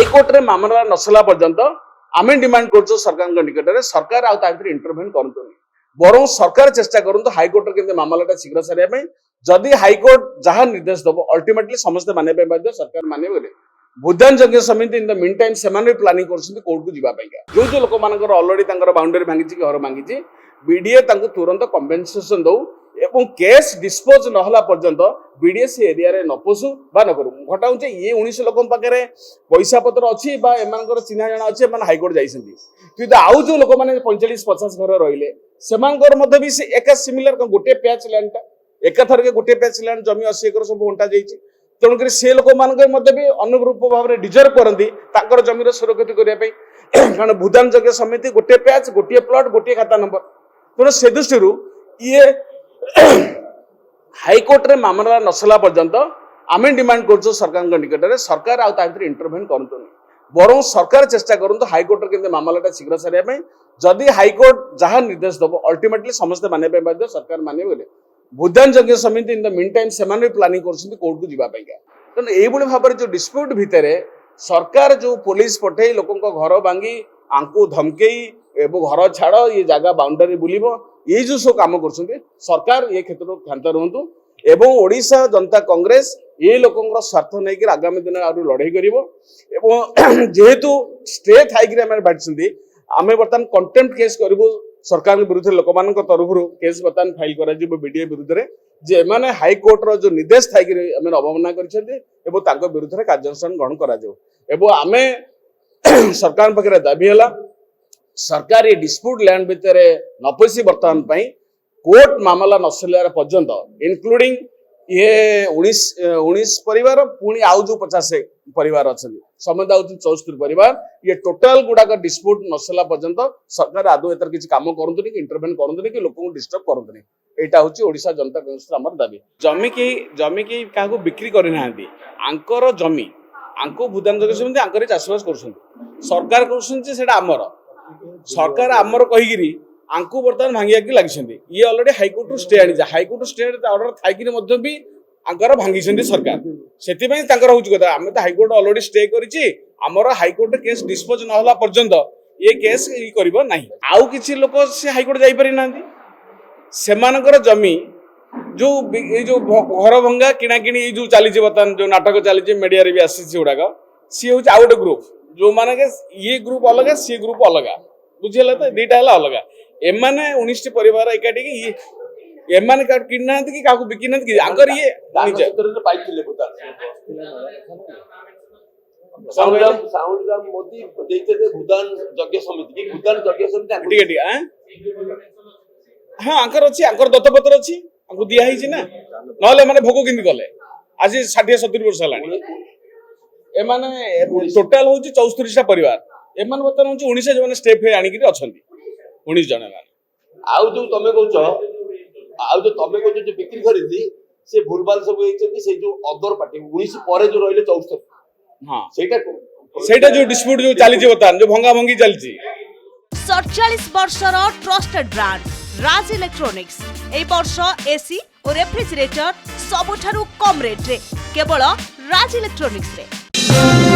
High court रे मामला नसला पर्यंत आम डिमांड कर सरकार निकट में सरकार इंटरभेन करूँ बर सरकार चेष्टा करूँ हाईकोर्ट के मामला शीघ्र सारे जदि हाईकोर्ट जहाँ निर्देश दब अल्टीमेटली समस्त मानने बाध्य सरकार माने भूदान यज्ञ समिति इन द मीन टाइम से प्लानिंग कर कोर्ट को जावाई जो जो लोक मान अलरेडी बाउंड्री भांगी घर भांगी बीडीए तुरंत कंपेनसेशन दौ एवं केस डिस्पोज नहला पर्यंत बीडीए से एरिया रे न पशु बा न करू घटा होचे ये 19 लोक पाखे पैसा पत्र अच्छी बा एमानकर चिन्हा जणा अच्छे एमान हाईकोर्ट जाइसंती किंतु आउ जो लोक माने 45-50 घर रहिले सेमानकर मध्ये भी से एका सिमिलर गोटे पैच लैंड एका थर के गोटे पैच लैंड जमी 80 एकर सब बंटा जाइछि तेणुक से लोक मानकर मध्ये भी अनुरूप भाव में डिजर्व करती ताकर जमीर सुरक्षित करने कारण भूदान यज्ञ समिति गोटे पैच गोटे प्लॉट गोटे खाता नंबर तेणु से दृष्टि ये हाईकोर्ट रे मामला नसला पर्यंत आम डिमांड कर सरकार निकट में सरकार इंटरभेन करूँ बर सरकार चेष्टा करूँ हाईकोर्ट के मामला शीघ्र सारे जदि हाईकोर्ट जहाँ निर्देश दब अल्टीमेटली समस्त मानने बाध्य सरकार माने भूदान यज्ञ समिति इन द मीन टाइम से प्लानिंग कर कोर्ट को जावाई तेणु यही भाव में जो डिस्प्यूट भितर सरकार जो पुलिस पठे लोक घर भांगी आंकु धमकई एवं घर छाड़ ये जगह बाउंड्री बुलिब ये जो सब काम कर सरकार ये क्षेत्र क्षांत रुहतु एवं ओडिशा जनता कांग्रेस ये लोकों स्वार्थ नहीं आगामी दिन लड़ाई कर जेहेतु स्टे थी बांटी आम बर्तमान कंटेम्प्ट केस करूँ सरकार विरुद्ध लोक मान तरफ केस बर्तमान फाइल कर बीडीए विरुद्ध में जे एमाने हाईकोर्ट रो जो निर्देश थी अवमानना कर विरुद्ध में कार्यानुष्ठान ग्रहण कर आम सरकार पाखे दाबी है सरकार ये डिस्प्यूट लैंड भितर न पशि बर्तमान कोर्ट मामला नसला पर्यंत इनक्लूडिंग ये 19 परिवार पुणी आउ जो 50 परिवार अच्छा समझ 74 परिवार ये टोटाल गुड़ाक डिस्प्यूट नसला पर्यंत सरकार आदौ एतर किसी काम करतु कि इंटरभेन करतु कि लोक डिस्टर्ब करतु एटा हूँ ओडिशा जनता कांग्रेस आमर दाबी जमी के क्या बिक्री करना आंकर जमी आंको भूदान यज्ञ समिति आंकर चाषबास कर सरकार कर सरकार आमर कहीकि आंकु बर्तमान भांगिया की लगी ये ऑलरेडी हाईकोर्ट रु स्टे आनी हाईकोर्ट स्टे ऑर्डर थी भी आंकर भांगी सरकार से कथा आम तो हाईकोर्ट ऑलरेडी स्टे कर हाईकोर्ट केस डिस्पोज नहला पर्यंत ये केस करना आउ किसी लोक से हाईकोर्ट जापारी ना सेमानकर जमी जो घर भंगा किणाकिणी जो चली बर्तमान जो नाटक चली मीडिया भी आसी गुड़ाक सी हूँ आउ गोटे ग्रुप जो माने ये ग्रुप अलग सी ग्रुप अलग बुझीगला तो दीटा अलग एमाने 19 परिवार एकाठी एमाने किना कि क्या बिकी ना कि आंकर ये मोदी भूदान यज्ञ समिति हाँ आंकर अच्छी आंकर दत्तपत्र अच्छी दिखाई ना ना मैंने भोग कि कले आज 60-70 वर्ष है एमाने टोटाल हूँ 64 परिवार एमान बर्तमान हूँ 19 जो स्टेप आनिक अच्छा 19 जन आउ जो तुम कह जो बिक्री खरीदी से भूलभाल सब से जो अदर पार्टी 19 पर जो रही 64 हाँ सेटा जो डिस्प्यूट जो चली बर्तमान जो भंगा भंगी चली 47 वर्षर ट्रस्टेड ब्रांड राज इलेक्ट्रॉनिक्स ए वर्ष एसी और रेफ्रिजरेटर सबुठारु कम रेट रे केवल राज इलेक्ट्रॉनिक्स रे।